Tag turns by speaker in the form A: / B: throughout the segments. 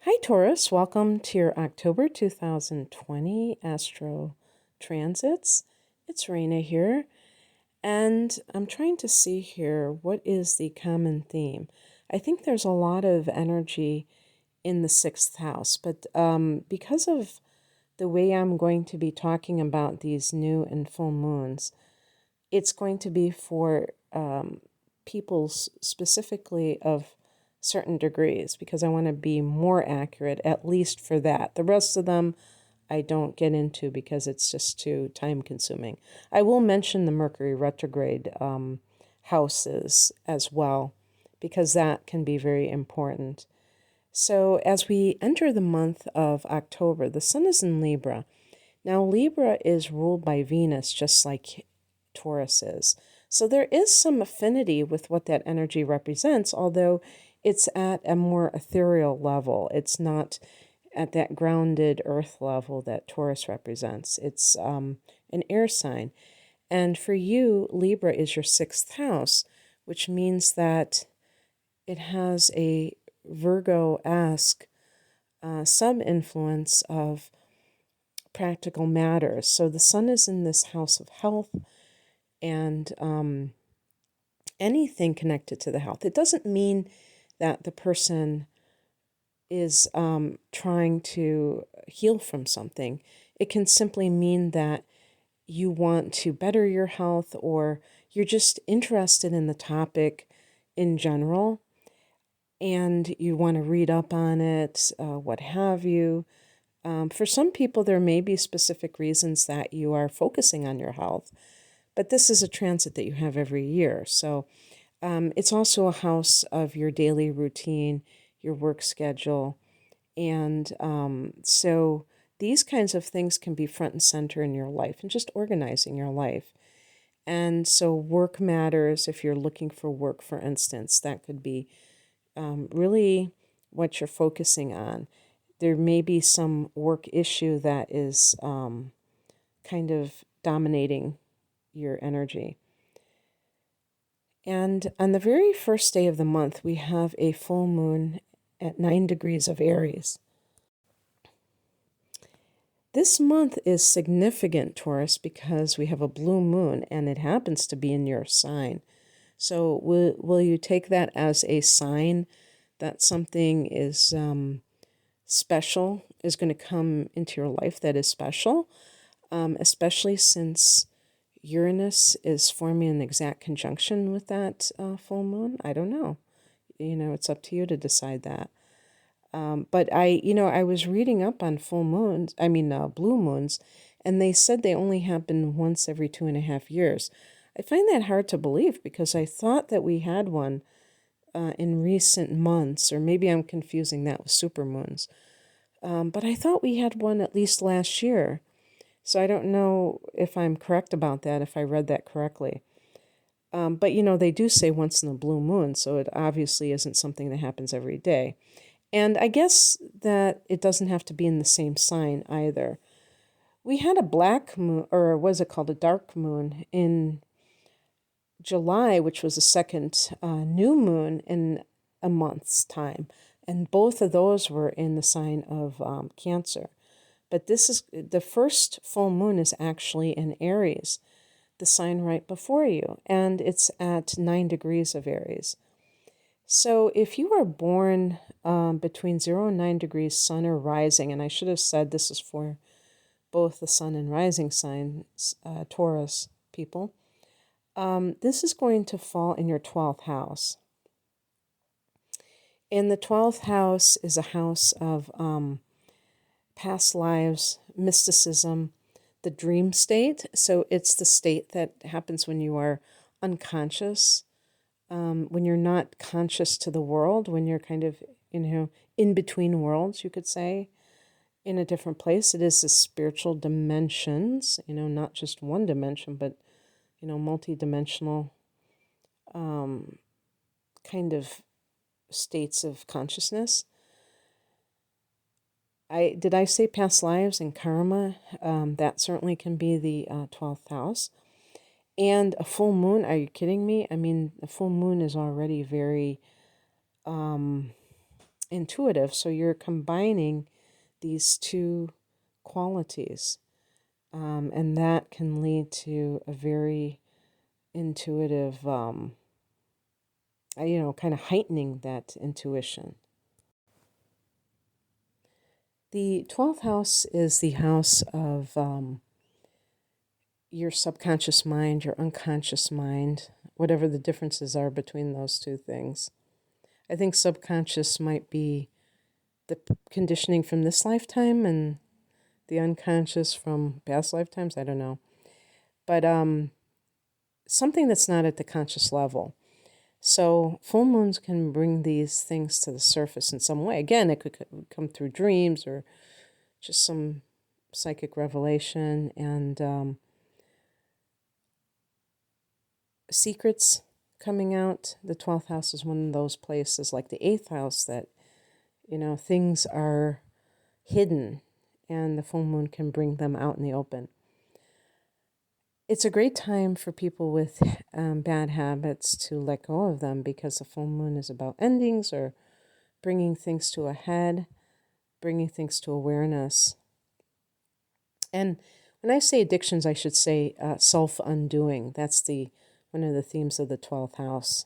A: Hi, Taurus. Welcome to your October 2020 Astro Transits. It's Raina here, and I'm trying to see here what is the common theme. I think there's a lot of energy in the sixth house, but because of the way I'm going to be talking about these new and full moons, it's going to be for people specifically of certain degrees because I want to be more accurate, at least for that. The rest of them I don't get into because it's just too time consuming. I will mention the Mercury retrograde houses as well because that can be very important. So, as we enter the month of October, the sun is in Libra. Now, Libra is ruled by Venus, just like Taurus is. So, there is some affinity with what that energy represents, although it's at a more ethereal level. It's not at that grounded earth level that Taurus represents. It's an air sign. And for you, Libra is your sixth house, which means that it has a Virgo-esque sub-influence of practical matters. So the sun is in this house of health and anything connected to the health. It doesn't mean that the person is trying to heal from something. It can simply mean that you want to better your health or you're just interested in the topic in general and you want to read up on it, what have you. For some people, there may be specific reasons that you are focusing on your health, but this is a transit that you have every year. So it's also a house of your daily routine, your work schedule. And so these kinds of things can be front and center in your life and just organizing your life. And so work matters. If you're looking for work, for instance, that could be really what you're focusing on. There may be some work issue that is kind of dominating your energy. And on the very first day of the month, we have a full moon at 9 degrees of Aries. This month is significant, Taurus, because we have a blue moon and it happens to be in your sign. So will you take that as a sign that something is special, is going to come into your life that is special, especially since Uranus is forming an exact conjunction with that full moon? I don't know. It's up to you to decide that. But I was reading up on blue moons, and they said they only happen once every 2.5 years. I find that hard to believe because I thought that we had one in recent months, or maybe I'm confusing that with supermoons. But I thought we had one at least last year. So I don't know if I'm correct about that, if I read that correctly. But they do say once in a blue moon, so it obviously isn't something that happens every day. And I guess that it doesn't have to be in the same sign either. We had a black moon, or was it called a dark moon, in July, which was the second new moon in a month's time. And both of those were in the sign of Cancer. But this is the first full moon is actually in Aries, the sign right before you, and it's at 9 degrees of Aries. So if you are born between 0 and 9 degrees sun or rising, and I should have said this is for both the sun and rising signs, Taurus people, this is going to fall in your 12th house. And the 12th house is a house of past lives, mysticism, the dream state. So it's the state that happens when you are unconscious, when you're not conscious to the world, when you're kind of, in between worlds, you could say, in a different place. It is the spiritual dimensions, not just one dimension, but, multi-dimensional kind of states of consciousness. Did I say past lives and karma? That certainly can be the 12th house. And a full moon, are you kidding me? I mean, a full moon is already very intuitive. So you're combining these two qualities. And that can lead to a very intuitive, kind of heightening that intuition. The 12th house is the house of your subconscious mind, your unconscious mind, whatever the differences are between those two things. I think subconscious might be the conditioning from this lifetime and the unconscious from past lifetimes. I don't know. But something that's not at the conscious level. So full moons can bring these things to the surface in some way. Again, it could come through dreams or just some psychic revelation, and secrets coming out. The 12th house is one of those places, like the 8th house, that, things are hidden and the full moon can bring them out in the open. It's a great time for people with bad habits to let go of them, because the full moon is about endings or bringing things to a head, bringing things to awareness. And when I say addictions, I should say self-undoing. That's one of the themes of the 12th house,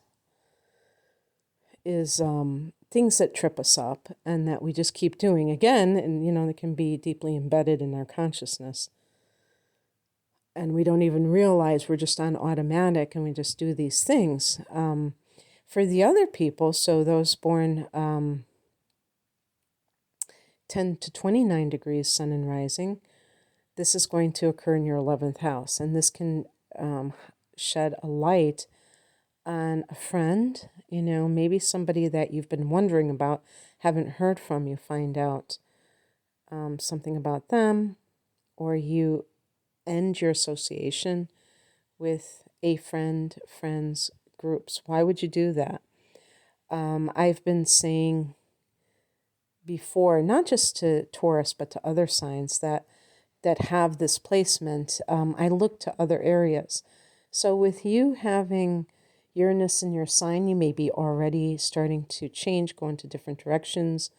A: is things that trip us up and that we just keep doing again, and they can be deeply embedded in our consciousness. And we don't even realize we're just on automatic and we just do these things. For the other people, so those born 10 to 29 degrees sun and rising, this is going to occur in your 11th house. And this can shed a light on a friend, maybe somebody that you've been wondering about, haven't heard from, you find out something about them, or you end your association with a friends, groups. Why would you do that? I've been saying before, not just to Taurus, but to other signs that have this placement, I look to other areas. So with you having Uranus in your sign, you may be already starting to change, go into different directions,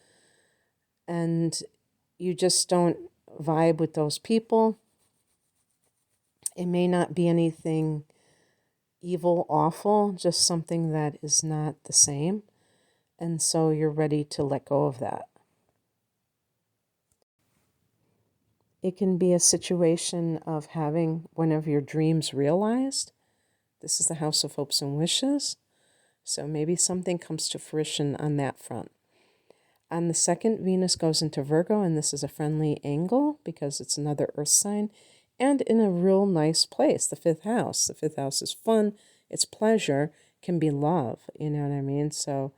A: and you just don't vibe with those people. It may not be anything evil, awful, just something that is not the same. And so you're ready to let go of that. It can be a situation of having one of your dreams realized. This is the house of hopes and wishes. So maybe something comes to fruition on that front. On the 2nd, Venus goes into Virgo, and this is a friendly angle because it's another earth sign and in a real nice place, the 5th house. The 5th house is fun, it's pleasure, can be love, you know what I mean? So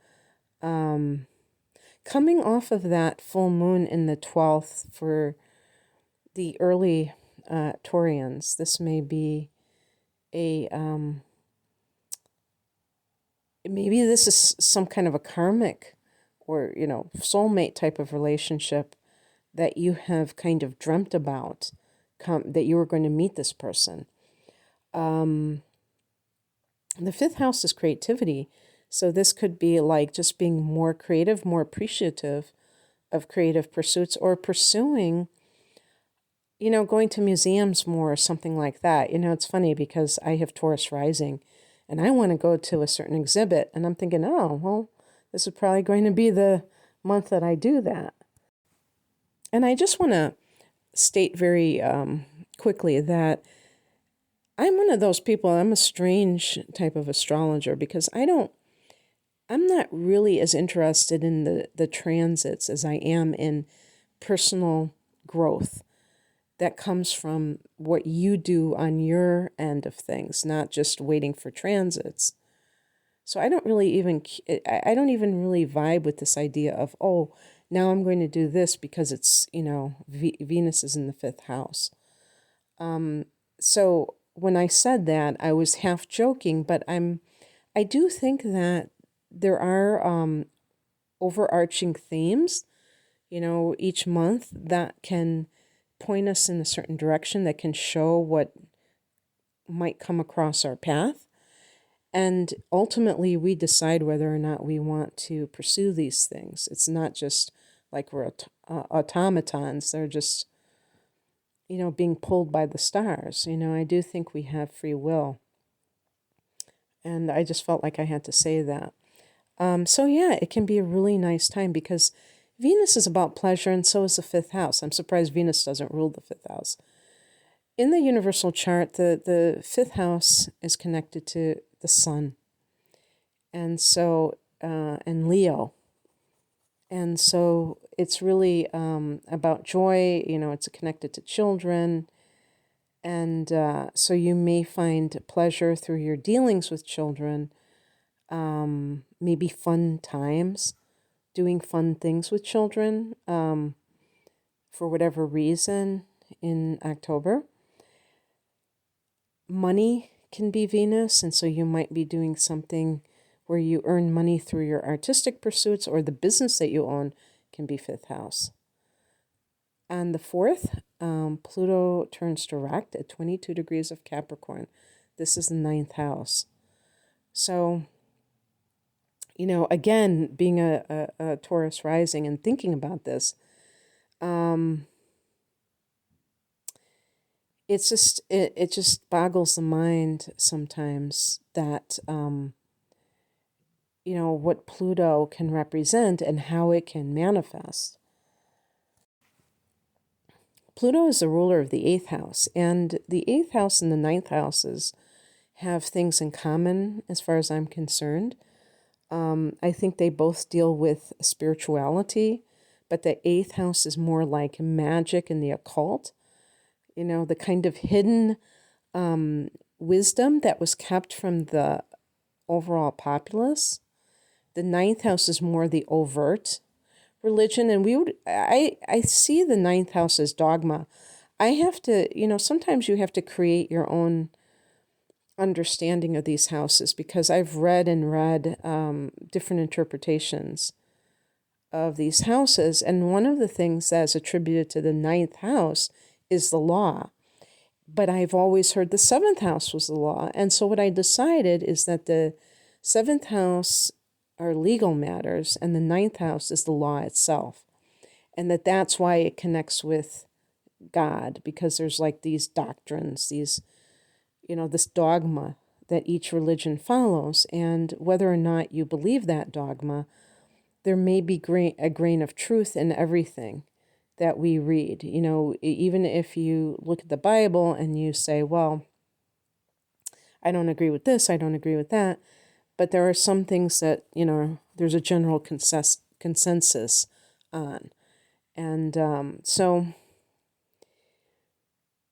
A: coming off of that full moon in the 12th for the early Taurians, this may be a maybe this is some kind of a karmic or soulmate type of relationship that you have kind of dreamt about, that you were going to meet this person. The 5th house is creativity, so this could be like just being more creative, more appreciative of creative pursuits, or pursuing, going to museums more or something like that. It's funny because I have Taurus rising and I want to go to a certain exhibit, and I'm thinking, oh, well, this is probably going to be the month that I do that. And I just want to state very quickly that I'm one of those people, I'm a strange type of astrologer, because I'm not really as interested in the transits as I am in personal growth that comes from what you do on your end of things, not just waiting for transits. So I don't even really vibe with this idea of, oh, now I'm going to do this because it's, Venus is in the 5th house. So when I said that, I was half joking, but I do think that there are overarching themes, each month that can point us in a certain direction, that can show what might come across our path. And ultimately, we decide whether or not we want to pursue these things. It's not just like we're automatons. They're just, being pulled by the stars. I do think we have free will. And I just felt like I had to say that. So, yeah, it can be a really nice time because Venus is about pleasure and so is the fifth house. I'm surprised Venus doesn't rule the fifth house. In the universal chart, the fifth house is connected to the sun. And so, and Leo. And so it's really about joy, it's connected to children. And so you may find pleasure through your dealings with children, maybe fun times, doing fun things with children for whatever reason in October. Money can be Venus, and so you might be doing something where you earn money through your artistic pursuits, or the business that you own can be fifth house. On the 4th, Pluto turns direct at 22 degrees of Capricorn. This is the ninth house. So, again, being a Taurus rising and thinking about this, it just boggles the mind sometimes that what Pluto can represent and how it can manifest. Pluto is the ruler of the eighth house, and the eighth house and the ninth houses have things in common as far as I'm concerned. I think they both deal with spirituality, but the eighth house is more like magic and the occult, the kind of hidden wisdom that was kept from the overall populace. The ninth house is more the overt religion, and I see the ninth house as dogma. I have to, sometimes you have to create your own understanding of these houses because I've read different interpretations of these houses, and one of the things that's attributed to the ninth house is the law. But I've always heard the seventh house was the law, and so what I decided is that the seventh house are legal matters, and the ninth house is the law itself, and that's why it connects with God, because there's like these doctrines, this dogma that each religion follows, and whether or not you believe that dogma, there may be a grain of truth in everything that we read. Even if you look at the Bible and you say, well, I don't agree with this, I don't agree with that, but there are some things that, there's a general consensus on. And so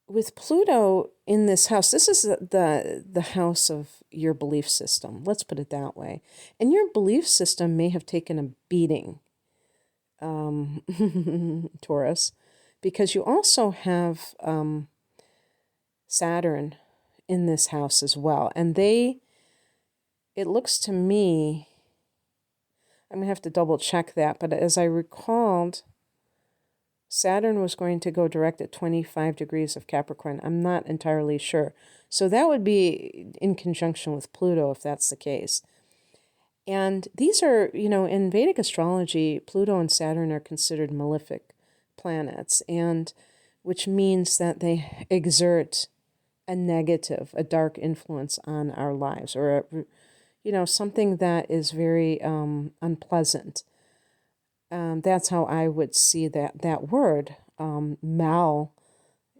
A: with Pluto in this house, this is the house of your belief system. Let's put it that way. And your belief system may have taken a beating, Taurus, because you also have Saturn in this house as well. And it looks to me, I'm going to have to double check that, but as I recalled, Saturn was going to go direct at 25 degrees of Capricorn. I'm not entirely sure. So that would be in conjunction with Pluto if that's the case. And these are, in Vedic astrology, Pluto and Saturn are considered malefic planets, and which means that they exert a dark influence on our lives, or something that is very unpleasant. That's how I would see that word. Mal,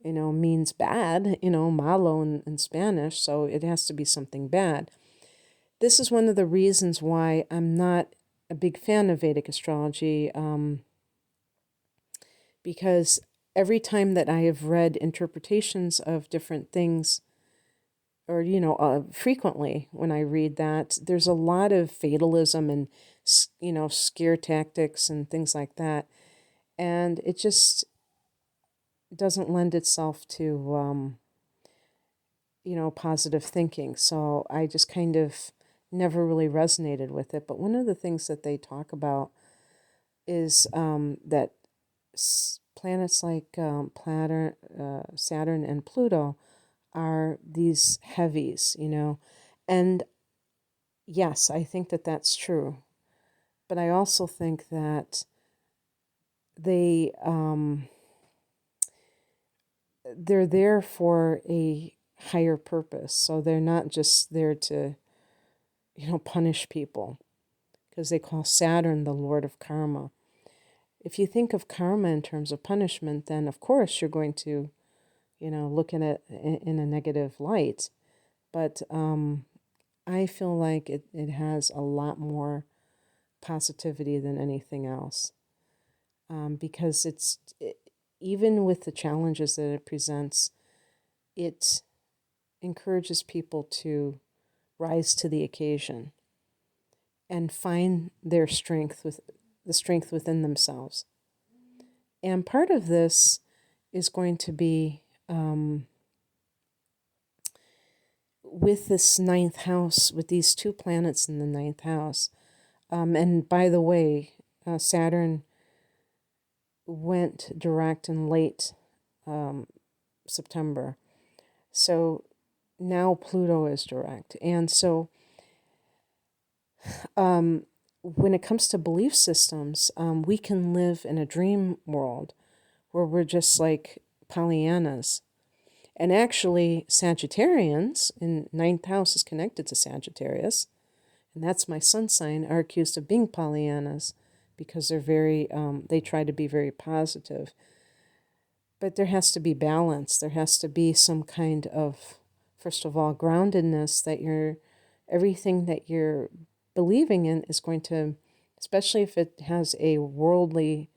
A: means bad, malo in Spanish, so it has to be something bad. This is one of the reasons why I'm not a big fan of Vedic astrology, because every time that I have read interpretations of different things, or, frequently when I read that, there's a lot of fatalism and, scare tactics and things like that. And it just doesn't lend itself to, positive thinking. So I just kind of never really resonated with it. But one of the things that they talk about is that planets like Saturn and Pluto are these heavies, and yes, I think that that's true. But I also think that they they're there for a higher purpose. So they're not just there to, punish people, because they call Saturn the Lord of Karma. If you think of karma in terms of punishment, then of course you're going to, look at it in a negative light. But I feel like it has a lot more positivity than anything else, because even with the challenges that it presents, it encourages people to rise to the occasion and find their strength with the strength within themselves. And part of this is going to be with this ninth house, with these two planets in the ninth house. And by the way, Saturn went direct in late September. So now Pluto is direct. And so when it comes to belief systems, we can live in a dream world where we're just like Pollyannas. And actually, Sagittarians, in ninth house is connected to Sagittarius, and that's my sun sign, are accused of being Pollyannas because they try to be very positive. But there has to be balance. There has to be some kind of, first of all, groundedness, that everything that you're believing in is going to, especially if it has a worldly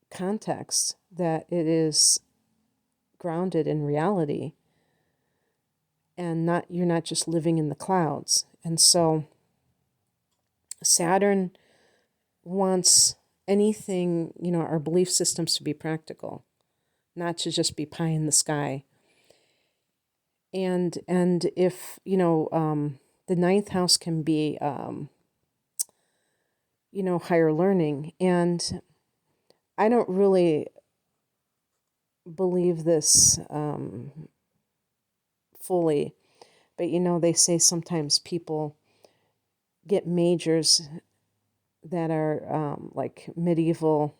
A: context, that it is grounded in reality, and you're not just living in the clouds. And so Saturn wants anything, our belief systems to be practical, not to just be pie in the sky. And if, the ninth house can be, higher learning. And I don't really believe this fully, but, they say sometimes people get majors that are like medieval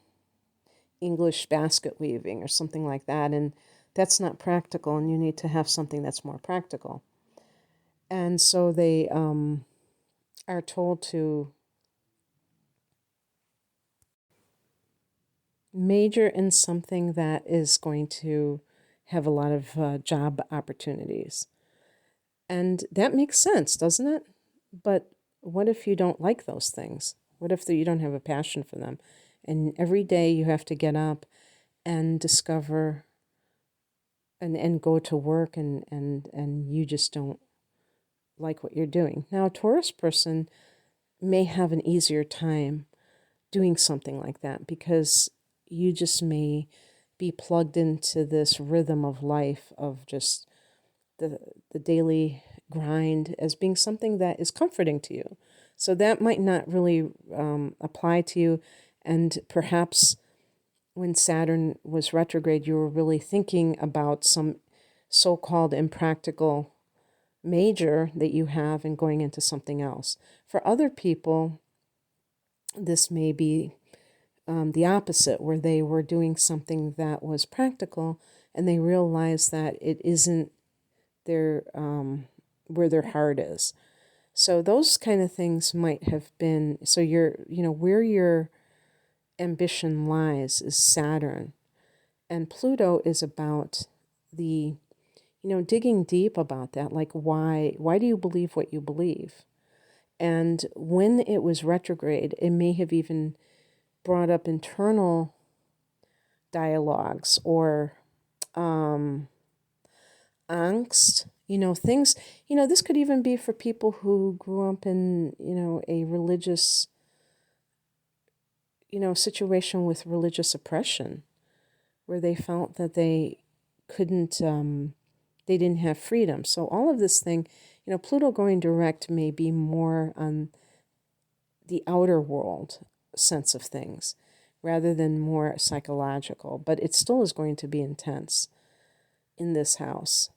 A: English basket weaving or something like that. And that's not practical, and you need to have something that's more practical. And so they are told to major in something that is going to have a lot of job opportunities. And that makes sense, doesn't it? But what if you don't like those things? What if you don't have a passion for them? And every day you have to get up and discover and go to work, and you just don't like what you're doing. Now, a Taurus person may have an easier time doing something like that, because you just may be plugged into this rhythm of life, of just the daily grind, as being something that is comforting to you. So that might not really apply to you. And perhaps when Saturn was retrograde, you were really thinking about some so-called impractical major that you have and going into something else. For other people, this may be the opposite, where they were doing something that was practical, and they realized that it isn't their where their heart is. So those kind of things might have been, so where your ambition lies is Saturn, and Pluto is about the, digging deep about that, like why do you believe what you believe? And when it was retrograde, it may have even brought up internal dialogues or angst, things, this could even be for people who grew up in, a religious, situation with religious oppression, where they felt that they couldn't, they didn't have freedom. So all of this thing, Pluto going direct may be more on the outer world sense of things rather than more psychological, but it still is going to be intense in this house.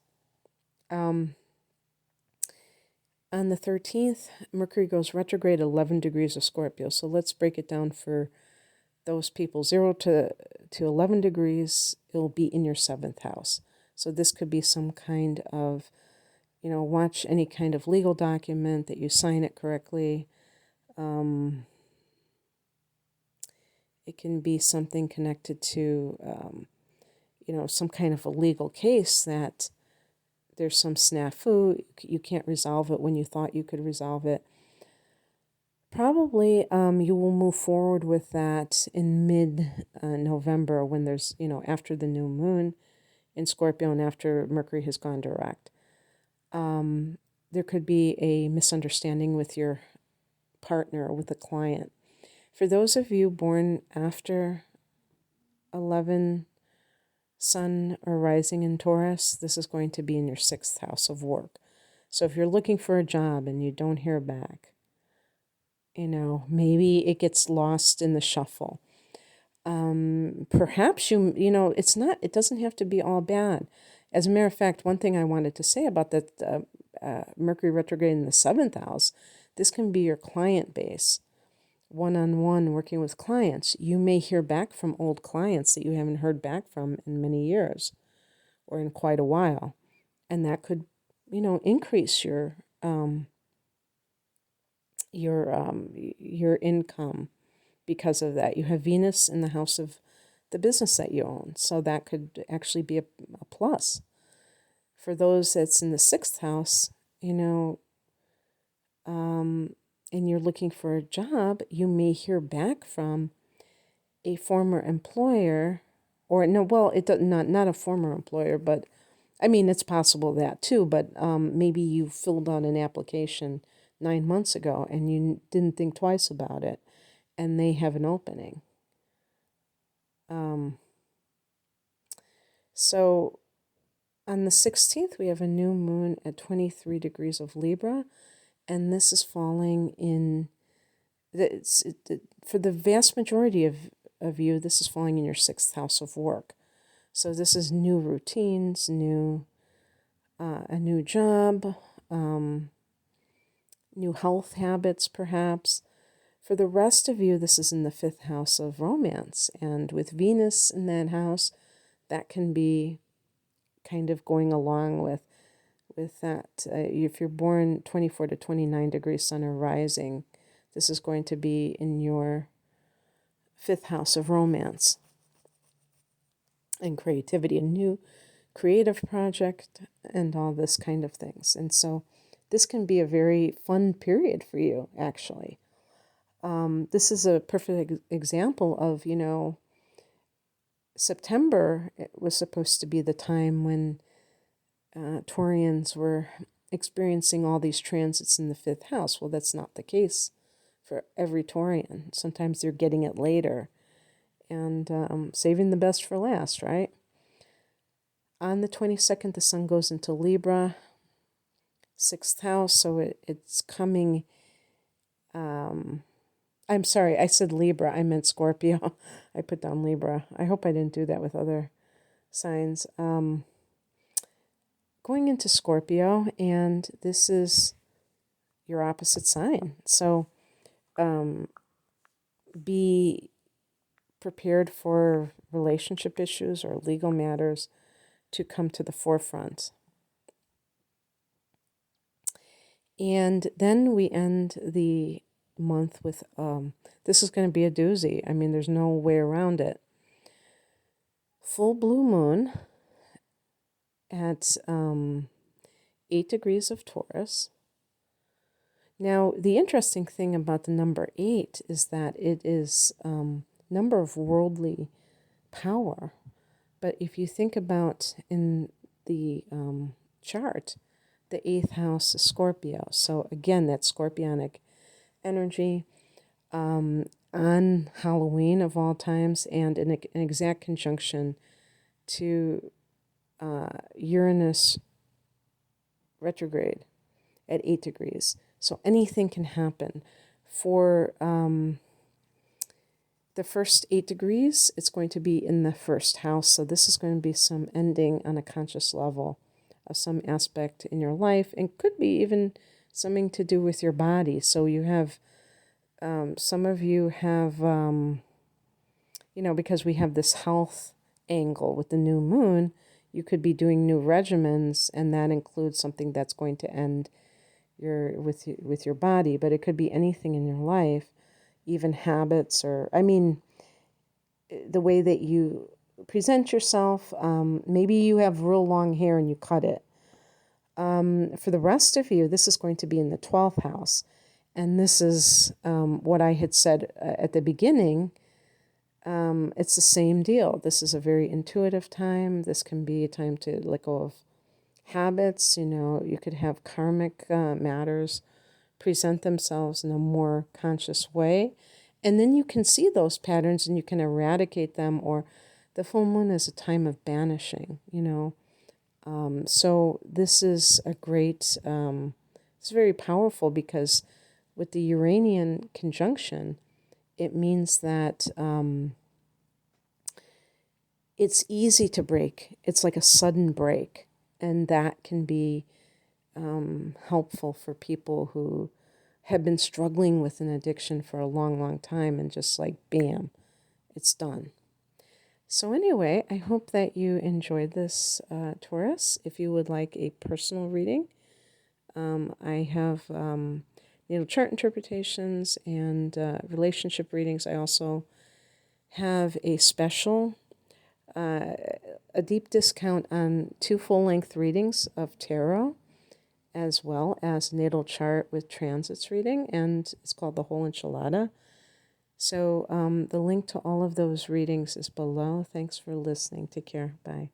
A: Um, on the 13th, Mercury goes retrograde 11 degrees of Scorpio. So let's break it down for those people. 0 to 11 degrees, it'll be in your 7th house. So this could be some kind of, watch any kind of legal document that you sign it correctly. It can be something connected to, some kind of a legal case that there's some snafu, you can't resolve it when you thought you could resolve it. Probably you will move forward with that in mid-November when there's, after the new moon in Scorpio and after Mercury has gone direct. There could be a misunderstanding with your partner, with a client. For those of you born after 11 Sun or rising in Taurus, this is going to be in your 6th house of work. So if you're looking for a job and you don't hear back, maybe it gets lost in the shuffle. Perhaps it doesn't have to be all bad. As a matter of fact, one thing I wanted to say about that Mercury retrograde in the 7th house, this can be your client base. One-on-one working with clients, you may hear back from old clients that you haven't heard back from in many years or in quite a while. And that could, increase your income because of that. You have Venus in the house of the business that you own. So that could actually be a plus. For those that's in the 6th house, and you're looking for a job, you may hear back from a former employer, or no, well, not a former employer, but I mean, it's possible that too, but maybe you filled out an application 9 months ago and you didn't think twice about it, and they have an opening. So on the 16th, we have a new moon at 23 degrees of Libra, and this is falling in, for the vast majority of you, this is falling in your 6th house of work. So this is new routines, a new job, new health habits, perhaps. For the rest of you, this is in the 5th house of romance. And with Venus in that house, that can be kind of going along with that. If you're born 24 to 29 degrees sun or rising, this is going to be in your 5th house of romance and creativity, a new creative project and all this kind of things. And so this can be a very fun period for you, actually. This is a perfect example of, September was supposed to be the time when Taurians were experiencing all these transits in the 5th house. Well, that's not the case for every Taurian. Sometimes they're getting it later and saving the best for last, right? On the 22nd, the sun goes into Libra, 6th house, so it's coming. I'm sorry, I said Libra, I meant Scorpio. I put down Libra. I hope I didn't do that with other signs. Going into Scorpio, and this is your opposite sign. So be prepared for relationship issues or legal matters to come to the forefront. And then we end the month with, this is going to be a doozy. I mean, there's no way around it. Full blue moon at 8 degrees of Taurus. Now, the interesting thing about the number 8 is that it is number of worldly power. But if you think about in the chart, the 8th house is Scorpio. So again, that's scorpionic energy on Halloween of all times, and in an exact conjunction to Uranus retrograde at 8 degrees. So anything can happen. For the first 8 degrees, it's going to be in the 1st house. So this is going to be some ending on a conscious level of some aspect in your life, and could be even something to do with your body. So you have, some of you have, because we have this health angle with the new moon, you could be doing new regimens, and that includes something that's going to end with your body, but it could be anything in your life, even habits, or the way that you present yourself. Maybe you have real long hair and you cut it. For the rest of you, this is going to be in the 12th house. And this is what I had said at the beginning. It's the same deal. This is a very intuitive time. This can be a time to let go of habits. You could have karmic matters present themselves in a more conscious way. And then you can see those patterns and you can eradicate them, or the full moon is a time of banishing. So this is a great, it's very powerful, because with the Uranian conjunction, it means that it's easy to break. It's like a sudden break. And that can be helpful for people who have been struggling with an addiction for a long, long time, and just like, bam, it's done. So anyway, I hope that you enjoyed this, Taurus. If you would like a personal reading, I have natal chart interpretations and relationship readings. I also have a special, a deep discount on 2 full-length readings of tarot, as well as natal chart with transits reading, and it's called the whole enchilada. So the link to all of those readings is below. Thanks for listening. Take care. Bye.